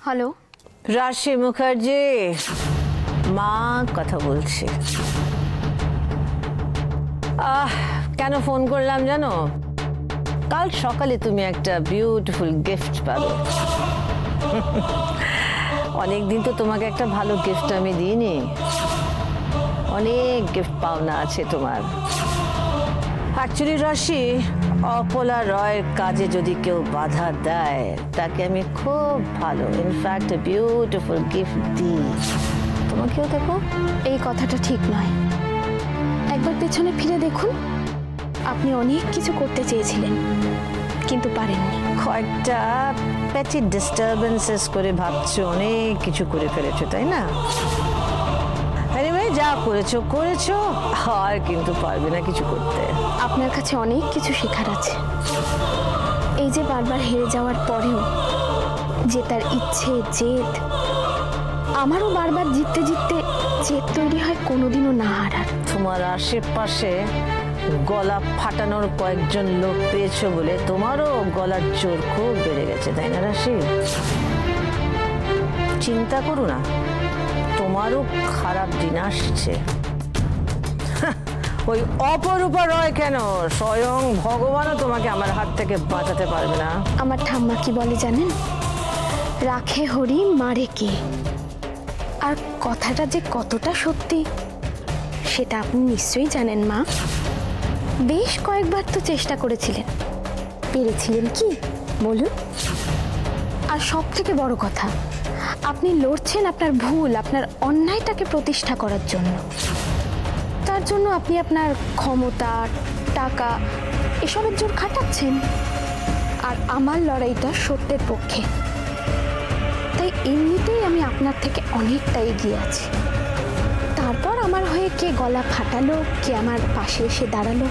Hello, রাশি মুখার্জি মা কথা বলছি। কেন ফোন করলাম জানো? কাল সকালে তুমি একটা বিউটিফুল গিফট পাবে। অনেকদিন তো তোমাকে একটা ভালো গিফট আমি দিইনি। অনেক গিফট পাওনা আছে তোমার। অ্যাকচুয়ালি রাশি, অপলা রয়ের কাজে যদি কেউ বাধা দেয় তাকে আমি খুব ভালো ইনফ্যাক্ট বিউটিফুল গিফট দিই। তোমাকেও দেখো। এই কথাটা ঠিক নয়। একবার পেছনে ফিরে দেখুন, আপনি অনেক কিছু করতে চেয়েছিলেন কিন্তু পারেননি। কয়েকটা প্যাচি ডিস্টারবেন্সেস করে ভাবছো অনেক কিছু করে ফেলেছো, তাই না? এনিওয়ে, যা করেছো করেছো, আর কিন্তু পারবে না কিছু করতে। আপনার কাছে অনেক কিছু শেখার আছে। এই যে বারবার হেরে যাওয়ার পরেও যে তার ইচ্ছে, জেদ, আমারও বারবার জিততে জিততে জেদ তৈরি হয় কোনোদিনও না হারার। তোমার আশেপাশে গলা ফাটানোর কয়েকজন লোক পেয়েছো বলে তোমারও গলার জোর খুব বেড়ে গেছে, তাই না রাশি? চিন্তা করো না, তোমারও খারাপ দিন আসছে। ওই অপরূপা রয় কেন, স্বয়ং ভগবানও তোমাকে আমার হাত থেকে বাঁচাতে পারবে না। আমার ঠাম্মা কি বলে জানেন? রাখে হরি মারে কে। আর কথাটা যে কতটা সত্যি সেটা আপনি নিশ্চয়ই জানেন মা। বেশ কয়েকবার তো চেষ্টা করেছিলেন, পেরেছিলেন কি বলুন? আর সব থেকে বড় কথা, আপনি লড়ছেন আপনার ভুল, আপনার অন্যায়টাকে প্রতিষ্ঠা করার জন্য। তার জন্য আপনি আপনার ক্ষমতা, টাকা এসবের জোর খাটাচ্ছেন। আর আমার লড়াইটা সত্যের পক্ষে। তাই এমনিতেই আমি আপনার থেকে অনেকটা এগিয়ে আছি। তারপর আমার হয়ে কে গলা ফাটালো, কে আমার পাশে এসে দাঁড়ালো,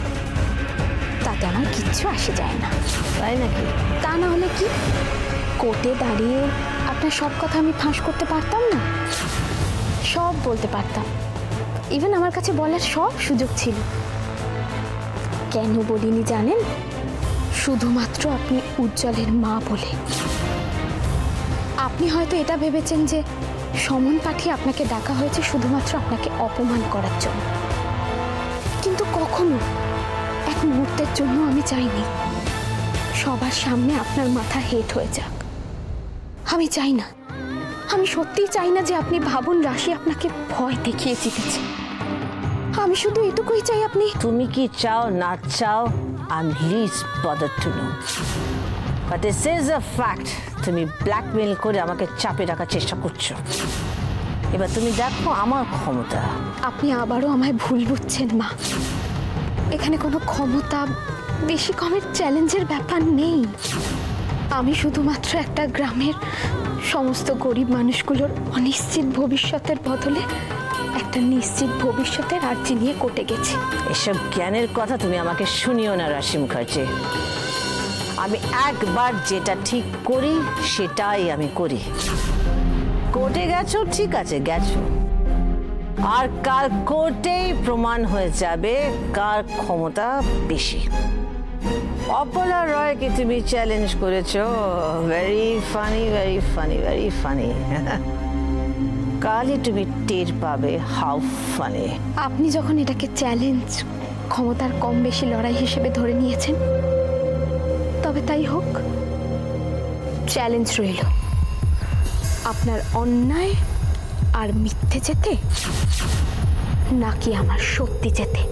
তাতে আমার কিচ্ছু আসে যায় না। তাই নাকি? তা না হলে কি কোর্টে দাঁড়িয়ে আপনার সব কথা আমি ফাঁস করতে পারতাম না? সব বলতে পারতাম। ইভেন আমার কাছে বলার সব সুযোগ ছিল। কেন বলিনি জানেন? শুধুমাত্র আপনি উজ্জ্বলের মা বলে। আপনি হয়তো এটা ভেবেছেন যে সমন পাঠিয়ে আপনাকে ডাকা হয়েছে শুধুমাত্র আপনাকে অপমান করার জন্য, কিন্তু কখনো এক মুহূর্তের জন্য আমি চাইনি সবার সামনে আপনার মাথা হেট হয়ে যাক। আমি চাই না, আমি সত্যিই চাই না যে আপনি ভাবুন রাশি আপনাকে ভয় দেখিয়ে জিতেছে। আমি শুধু এটুকুই চাই আপনি। তুমি কি চাও না চাও, I am least bothered to know, but this is a fact. তুমি ব্ল্যাকমেল করে আমাকে চাপে রাখার চেষ্টা করছো। এবার তুমি দেখো আমার ক্ষমতা। আপনি আবারও আমায় ভুল বুঝছেন মা। এখানে কোনো ক্ষমতা বেশি কমের চ্যালেঞ্জের ব্যাপার নেই। আমি শুধুমাত্র একটা গ্রামের সমস্ত গরিব মানুষগুলোর অনিশ্চিত ভবিষ্যতের বদলে একটা নিশ্চিত ভবিষ্যতের আর্জি নিয়ে কোর্টে গেছি। এসব জ্ঞানের কথা তুমি আমাকে শুনিও না রাশি মুখার্জি। আমি একবার যেটা ঠিক করি সেটাই আমি করি। কোর্টে গেছো, ঠিক আছে গেছো, আর কাল কোর্টেই প্রমাণ হয়ে যাবে কার ক্ষমতা বেশি। অপলা রয়কে তুমি চ্যালেঞ্জ করেছো, very funny, very funny, very funny. কালই তুমি টের পাবে হাউ ফানি। আপনি যখন এটাকে চ্যালেঞ্জ, ক্ষমতার কম বেশি লড়াই হিসেবে ধরে নিয়েছেন, তবে তাই হোক। চ্যালেঞ্জ রইল, আপনার অন্যায় আর মিথ্যে যেতে নাকি আমার সত্যি যেতে।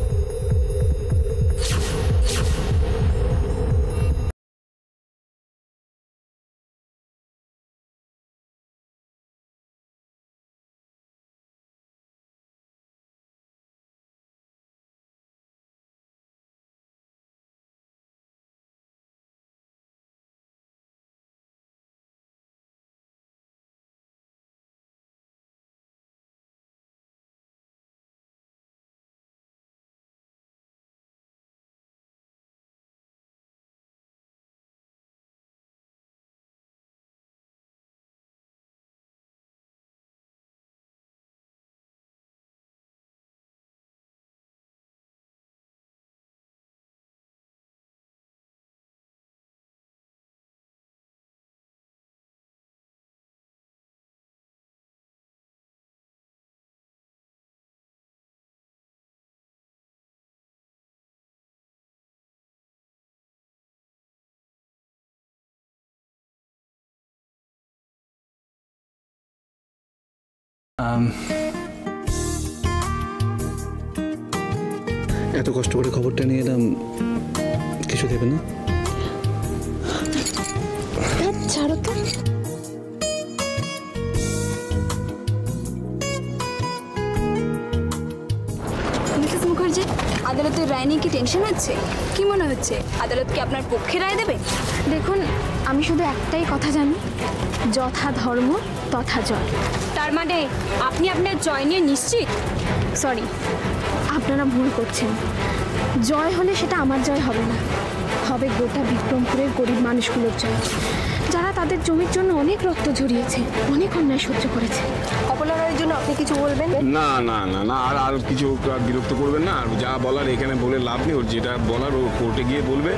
এত কষ্ট করে খবরটা নিয়ে এলাম, কিছু দেবে না? ছাড়ো তো। মিসেস মুখার্জি, আদালতের রায় নিয়ে কি টেনশন হচ্ছে? কি মনে হচ্ছে আদালত কি আপনার পক্ষে রায় দেবে? দেখুন, আমি শুধু একটাই কথা জানি, যথা ধর্ম তথা জয়। তার মানে আপনি আপনার জয় নিয়ে নিশ্চিত? সরি, আপনারা ভুল করছেন। জয় হলে সেটা আমার জয় হবে না, হবে গোটা বিক্রমপুরের গরিব মানুষগুলোর জয়, যারা তাদের জমির জন্য অনেক রক্ত ঝরিয়েছে, অনেক অন্যায় সহ্য করেছে। কমলা রায়ের জন্য আপনি কিছু বলবেন? না না না না, আর কিছু বিরক্ত করবেন না। আর যা বলার এখানে বলে লাভ নেই, ওর যেটা বলার ও কোর্টে গিয়ে বলবে।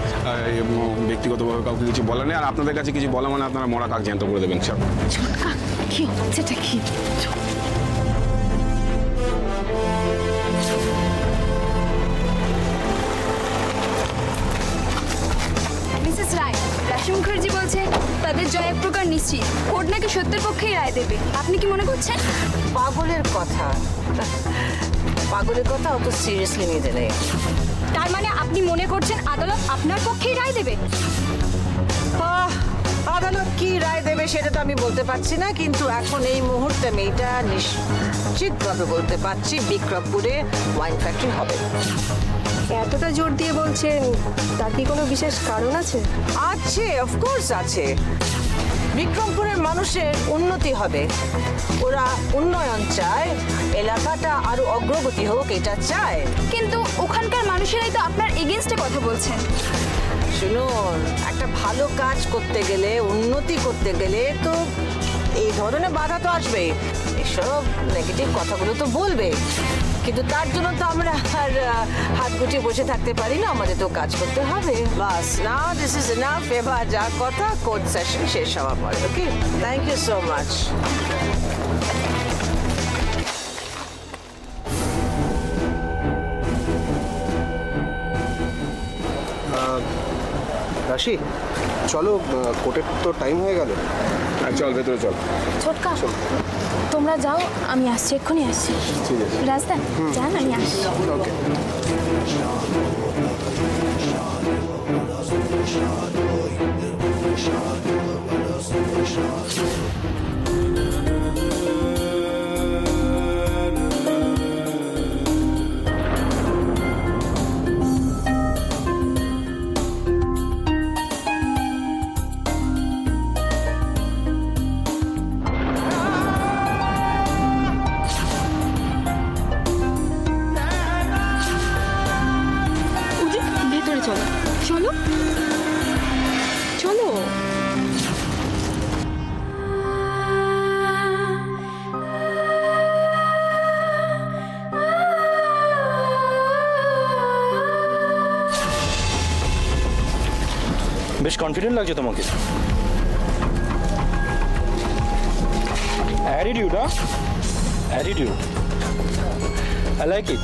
ব্যক্তিগতভাবে কাউকে কিছু বলা নেই। আর আপনাদের কাছে কিছু বলা মানে আপনারা মরা কাক জ্যান্ত করে দেবেন। সব ছোটকা, কি হচ্ছেটা কি? মিসেস রায়, রাশি মুখার্জি বলছে তাদের জয় এক প্রকার নিশ্চিত, কোর্ট নাকি সত্যের পক্ষেই রায় দেবে। আপনি কি মনে করছেন? পাগলের কথা, পাগলের কথা অত সিরিয়াসলি নিতে নেই। তার মানে আপনি মনে করছেন আদালত আপনার পক্ষেই রায় দেবে? আদালত কি রায় দেবে সেটা তো আমি বলতে পারছি না, কিন্তু এখন এই মুহূর্তে আমি এটা নিশ্চিতভাবে বলতে পারছি, বিক্রমপুরে ওয়াইন ফ্যাক্টরি হবে। এতটা জোর দিয়ে বলছেন, তার কি কোনো বিশেষ কারণ আছে? আছে, অফকোর্স আছে। বিক্রমপুরের মানুষের উন্নতি হবে, ওরা উন্নয়ন চায়, এলাকাটা আরো অগ্রগতি হোক এটা চায়। কিন্তু ওখানকার মানুষেরাই তো আপনার এগেনস্টে কথা বলছেন। শুনুন, একটা ভালো কাজ করতে গেলে, উন্নতি করতে গেলে তো এই ধরনের বাধা তো আসবেই, এসব নেগেটিভ কথাগুলো তো বলবে। কিন্তু তার জন্য তো আমরা আর হাত গুটিয়ে বসে থাকতে পারি না, আমাদের তো কাজ করতে হবে। বাস, নাও দিস ইজ এনাফ। এবার যা কথা, কোর্ট সেশন শেষ হওয়ার পরে। ওকে, থ্যাংক ইউ সো মাচ। রাশি, চলো, কোর্টের তো টাইম হয়ে গেল। চল ভেতরে চল। ছোটকা, তোমরা যাও, আমি আসছি, এক্ষুনি আসছি। ঠিক আছে। রাজদা যান, আমি আসছি। ওকে। ভেতরে চলো, চলো চলো। বেশ কনফিডেন্ট লাগছে তোমাকে। Attitude, attitude, I like it.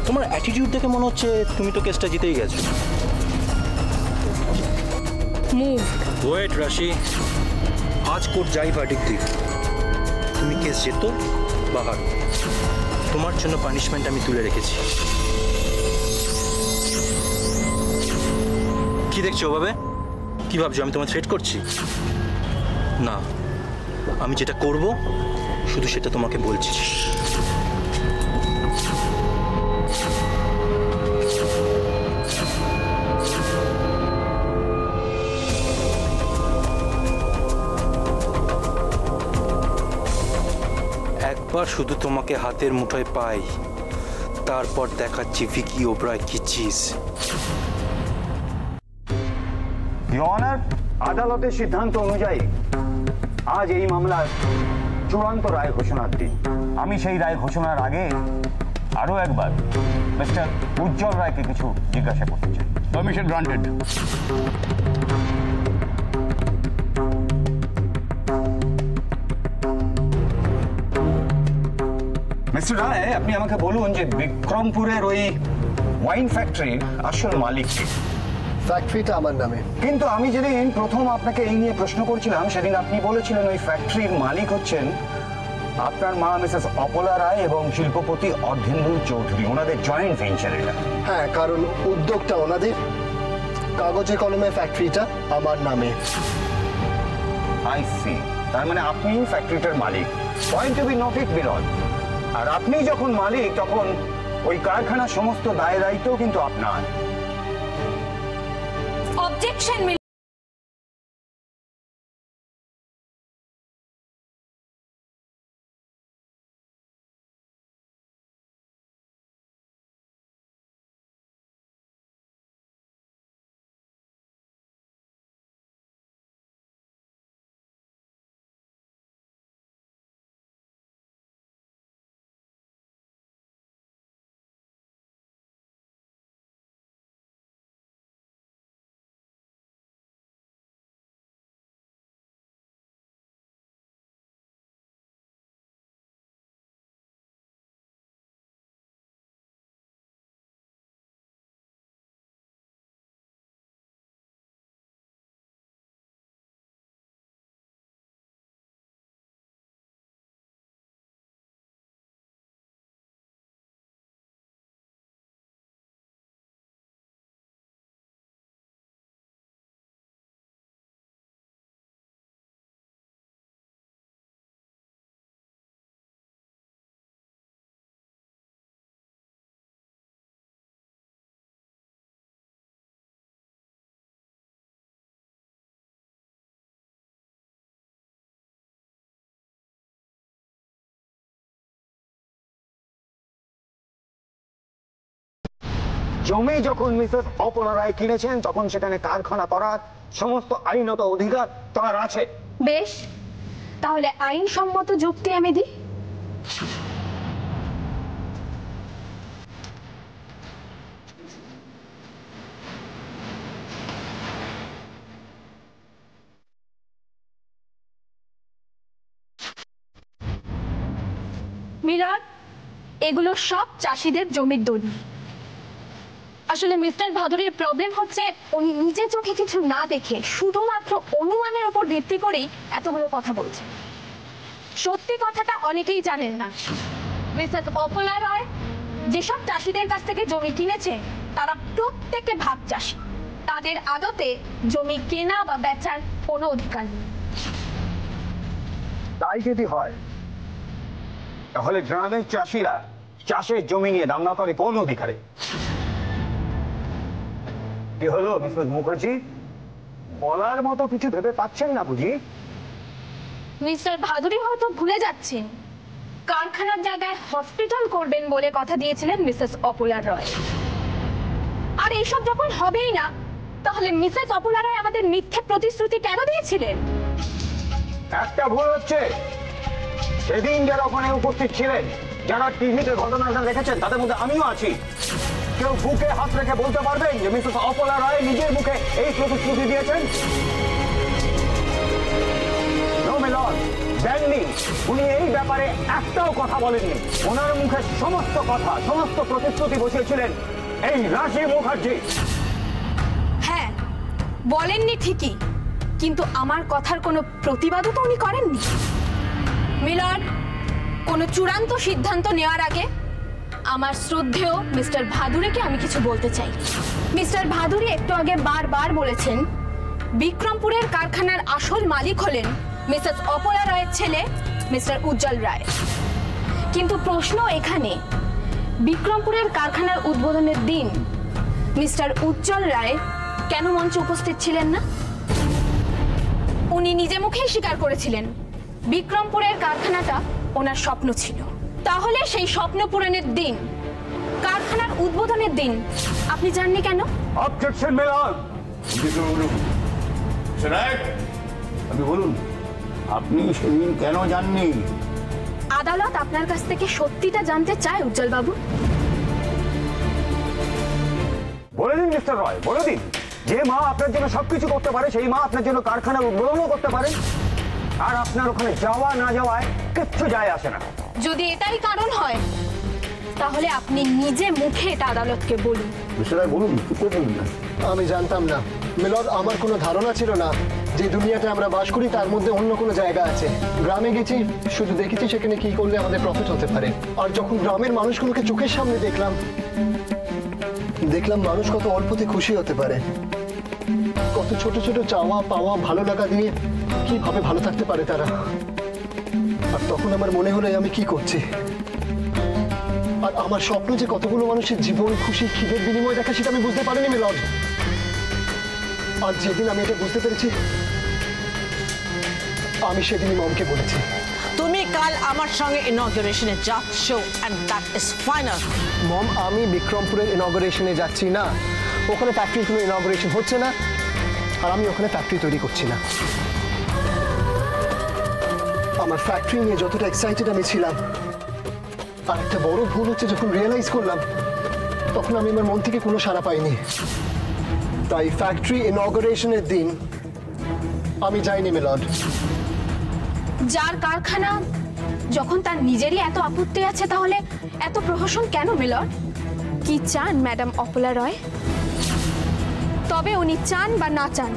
তোমার অ্যাটিটিউড দেখে মনে হচ্ছে তুমি তো কেসটা জিতেই গেছো। মুভ। ওয়েট রাশি, আজ কোর্ট যাই ভার্ডিক্ট দিক, তুমি কেস জেতো বা হারো, তোমার জন্য পানিশমেন্ট আমি তুলে রেখেছি। কি দেখছো ওভাবে? কি ভাবছো আমি তোমায় থ্রেট করছি? না, আমি যেটা করব শুধু সেটা তোমাকে বলছি। একবার শুধু তোমাকে হাতের মুঠোয় পাই, তারপর দেখাচ্ছি ভিকি ওবরায় কি চিজ। অনার, আদালতের সিদ্ধান্ত অনুযায়ী আজ এই মামলার চূড়ান্ত রায় ঘোষণার দিন। আমি সেই রায় ঘোষণার আগে আরো একবার মিস্টার উজ্জ্বল রায়কে কিছু জিজ্ঞাসা করতে চাই। Permission granted. মিস্টার রায়, আপনি আমাকে বলুন যে বিক্রমপুরের ওই ওয়াইন ফ্যাক্টরির আসল মালিক কে? ফ্যাক্টরিটা আমার নামে। কিন্তু আমি যেদিন প্রথম আপনাকে এই নিয়ে প্রশ্ন করছিলাম, সেদিন আপনি বলেছিলেন ওই ফ্যাক্টরির মালিক হচ্ছেন আপনার মা মিসেস অপলা রায় এবং শিল্পপতি অর্ধেন্দু চৌধুরী, ওনাদের জয়েন্ট ভেঞ্চার এটা। হ্যাঁ, কারণ উদ্যোগটা ওনাদের, কাগজে কলমে ফ্যাক্টরিটা আমার নামে। আই সি, তার মানে আপনি ফ্যাক্টরিটার মালিক। পয়েন্ট টু বি নোটেড বিরল। আর আপনি যখন মালিক তখন ওই কারখানার সমস্ত দায় দায়িত্ব কিন্তু আপনার। অবজেকশন। জমি যখন মিসেস অপলা রায় কিনেছেন তখন সেখানে কারখানা করার সমস্ত আইনত অধিকার তার আছে। বেশ, তাহলে আইনসম্মত যুক্তি আমি দিই। মিলন, এগুলো সব চাষিদের জমির দলিল। আসলে মিস্টার ভাদুরীর প্রবলেম হচ্ছে উনি নিজে চোখে কিছু না দেখে শুধুমাত্র অনুমানের উপর ভিত্তি করেই এতগুলো কথা বলছে। সত্যি কথাটা অনেকেই জানেন না। মিসেস অপলা রায় যেসব চাষিদের কাছ থেকে জমি কিনেছে তারা প্রত্যেকে ভাগ চাষি। তাদের আদতে জমি কেনা বা বেচার কোনো অধিকার নেই। তাই যদি হয় তাহলে গ্রামের চাষিরা চাষের জমি নিয়ে দাঙ্গা করে কোন অধিকারে? কি হলো মিসেস মুখার্জি, বলার মতো কিছু ভেবে পাচ্ছেন না বুঝি? মিস্টার ভাদুরী হয়তো ভুলে যাচ্ছেন কারখানার জায়গায় হসপিটাল করবেন বলে কথা দিয়েছিলেন মিসেস অপলা রায়। আর এইসব যখন হবেই না তাহলে মিসেস অপলা রায় আমাদের মিথ্যে প্রতিশ্রুতি কেন দিয়েছিলেন? একটা ভুল হচ্ছে, সেদিন যারা ওখানে উপস্থিত ছিলেন, যারা টিভিতে ঘটনাটা দেখেছেন তাদের মধ্যে আমিও আছি। কেউ বুকে হাত রেখে বলতে পারবেন যে মিসেস অপলা রায় নিজের মুখে এই প্রতিশ্রুতি দিয়েছেন? দেননি। উনি এই ব্যাপারে একটাও কথা বলেননি। ওনার মুখে সমস্ত কথা, সমস্ত প্রতিশ্রুতি বসিয়েছিলেন এই রাশি মুখার্জি। হ্যাঁ, বলেননি ঠিকই, কিন্তু আমার কথার কোনো প্রতিবাদও তো উনি করেননি। মিলন, কোনো চূড়ান্ত সিদ্ধান্ত নেওয়ার আগে আমার শ্রদ্ধেয় মিস্টার ভাদুরীকে আমি কিছু বলতে চাই। মিস্টার ভাদুরী একটু আগে বারবার বলেছেন বিক্রমপুরের কারখানার আসল মালিক হলেন মিসেস অপলা রায়ের ছেলে মিস্টার উজ্জ্বল রায়। কিন্তু প্রশ্ন এখানে, বিক্রমপুরের কারখানার উদ্বোধনের দিন মিস্টার উজ্জ্বল রায় কেন মঞ্চে উপস্থিত ছিলেন না? উনি নিজে মুখেই স্বীকার করেছিলেন বিক্রমপুরের কারখানাটা ওনার স্বপ্ন ছিল। তাহলে সেই স্বপ্ন পূরণের দিন, কারখানার উদ্বোধনের দিন আপনি জাননি কেন? অবজেকশন মিলন। আপনি বলুন, আপনি সেদিন কেন জাননি? আদালত আপনার কাছ থেকে সত্যিটা জানতে চায় উজ্জ্বল বাবু। বলে দিন মিস্টার রয়, বলে দিন। যে মা আপনার জন্য সবকিছু করতে পারে সেই মা আপনার জন্য কারখানার উদ্বোধনও করতে পারে। আর আপনার ওখানে যাওয়া না যাওয়ায় কিচ্ছু যায় আসে না। যদি এটাই কারণ হয় তাহলে আপনি নিজে মুখে এটা আদালতকে বলুন। মিস্টার রয় বলুন, কি করবেন না? আমি জানতাম না মিলন, আমার কোনো ধারণা ছিল না যে দুনিয়াতে আমরা বাস করি তার মধ্যে অন্য কোনো জায়গা আছে। গ্রামে গেছি, শুধু দেখেছি সেখানে কি করলে আমাদের প্রফিট হতে পারে। আর যখন গ্রামের মানুষগুলোকে চোখের সামনে দেখলাম মানুষ কত অল্পতে খুশি হতে পারে, কত ছোট ছোট চাওয়া পাওয়া ভালো লাগা দিয়ে কিভাবে ভালো থাকতে পারে তারা। আর তখন আমার মনে হলো আমি কি করছি। আর আমার স্বপ্ন যে কতগুলো মানুষের জীবন খুশি খিদের বিনিময় দেখা, সেটা আমি বুঝতে পারিনি মিলন। আর যেদিন আমি এটা বুঝতে পেরেছি, আমি সেদিনই মমকে বলেছি তুমি কাল আমার সঙ্গে ইনঅগুরেশনে যাচ্ছ, এন্ড দ্যাট ইজ ফাইনাল। মম, আমি বিক্রমপুরের ইনঅগুরেশনে যাচ্ছি না। ওখানে ফ্যাক্টরির কোনো ইনঅগুরেশন হচ্ছে না, আর আমি ওখানে ফ্যাক্টরি তৈরি করছি না। আমার ফ্যাক্টরি নিয়ে যতটা এক্সাইটেড আমি ছিলাম, আর একটা বড় ভুল হচ্ছে যখন রিয়েলাইজ করলাম, তখন আমি আমার মন থেকে কোনো সাড়া পাইনি। তাই ফ্যাক্টরি ইনঅগুরেশনের দিন আমি যাইনি মিলন। যার কারখানা যখন তার নিজেরই এত আপত্তি আছে, তাহলে এত প্রহসন কেন মিলন? কি চান ম্যাডাম অপলা রয়? তবে উনি চান বা না চান,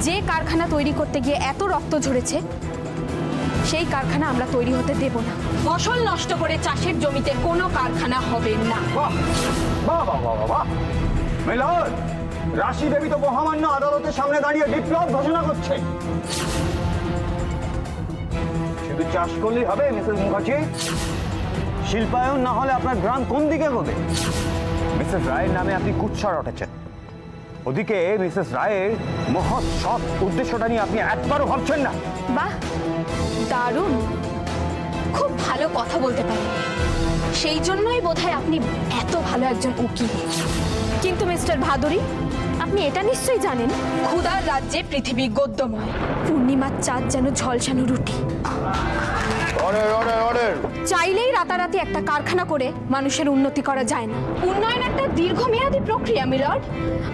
যে কারখানা তৈরি করতে গিয়ে এত রক্ত ঝরেছে, সেই কারখানা আমরা তৈরি হতে দেব না। ফসল নষ্ট করে চাষের জমিতে কোনো কারখানা হবে না। বাহ বাহ বাহ বাহ বাহ! মিলন, রাশি দেবী তো মহামান্য আদালতের সামনে দাঁড়িয়ে বিপ্লব ঘোষণা করছে। শুধু চাষ করলেই হবে মিসেস মুখার্জি? শিল্পায়ন না হলে আপনার গ্রাম কোন দিকে হবে? মিসেস রায়ের নামে আপনি কুৎসা রটেছেন, ওদিকে মিসেস রায়ের মহৎ সৎ উদ্দেশ্যটা নিয়ে আপনি একবারও ভাবছেন না। বাহ, দারুণ, খুব ভালো কথা বলতে পারেন। সেই জন্যই বোধহয় আপনি এত ভালো একজন উকিল। কিন্তু মিস্টার ভাদুরী, আপনি এটা নিশ্চয়ই জানেন, ক্ষুধার রাজ্যে পৃথিবী গদ্যময়। পূর্ণিমার চাঁদ যেন ঝলসানো রুটি। চাইলেই রাতারাতি একটা কারখানা করে মানুষের উন্নতি করা যায় না। উন্নয়ন একটা দীর্ঘমেয়াদী প্রক্রিয়া মিলর্ড।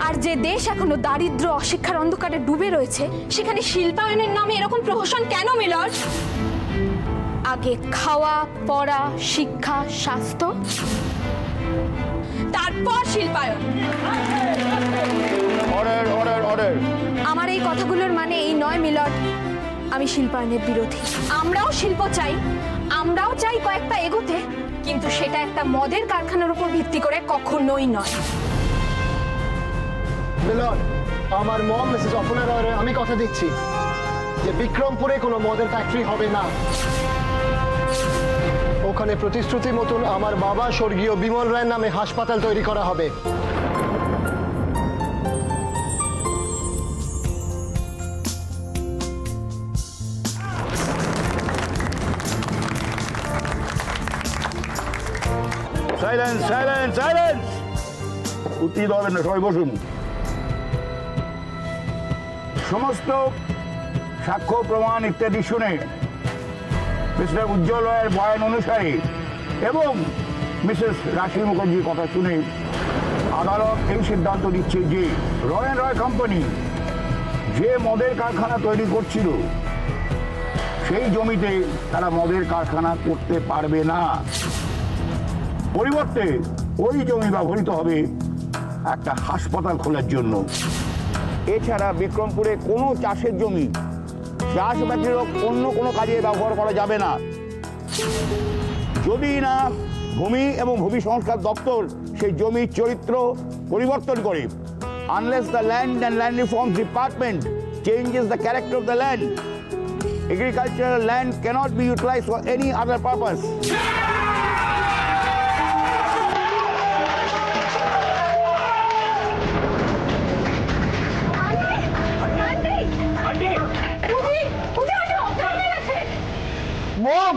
আর যে দেশ এখনো দারিদ্র অশিক্ষার অন্ধকারে ডুবে রয়েছে, সেখানে শিল্পায়নের নামে এরকম প্রহসন কেন মিলর্ড? আগে খাওয়া, পড়া, শিক্ষা, স্বাস্থ্য, তারপর শিল্পায়ন। আমার এই কথাগুলোর মানে এই নয় মিলর্ড আমি শিল্পায়নের বিরোধী। আমরাও শিল্প চাই, আমরাও চাই কয়েকটা এগোতে, কিন্তু সেটা একটা মদের কারখানার উপর ভিত্তি করে কখনোই নয়। মিলন, আমার মম মিসেস অপলা রয়, আমি কথা দিচ্ছি যে বিক্রমপুরে কোনো মদের ফ্যাক্টরি হবে না। ওখানে প্রতিশ্রুতি মতন আমার বাবা স্বর্গীয় বিমল রায়ের নামে হাসপাতাল তৈরি করা হবে। Silence silence silence! উত্তেজিত হবেন না, সবাই বসুন। সমস্ত সাক্ষ্য প্রমাণ ইত্যাদি শুনে মিস্টার উজ্জ্বল রায়ের বয়ান অনুসারে এবং মিসেস রাশি মুখার্জির কথা শুনে আদালত এই সিদ্ধান্ত দিচ্ছে যে রয় অ্যান্ড রয় কোম্পানি যে মদের কারখানা তৈরি করছিল, সেই জমিতে তারা মদের কারখানা করতে পারবে না। পরিবর্তে ওই জমি ব্যবহৃত হবে একটা হাসপাতাল খোলার জন্য। এছাড়া বিক্রমপুরে কোনো চাষের জমি চাষ ব্যতীত অন্য কোনো কাজে ব্যবহার করা যাবে না, যদি না ভূমি এবং ভূমি সংস্কার দপ্তর সেই জমির চরিত্র পরিবর্তন করে। Unless the Land and Land Reforms Department changes the character of the land, agricultural land cannot be utilized for any other purpose. Mom,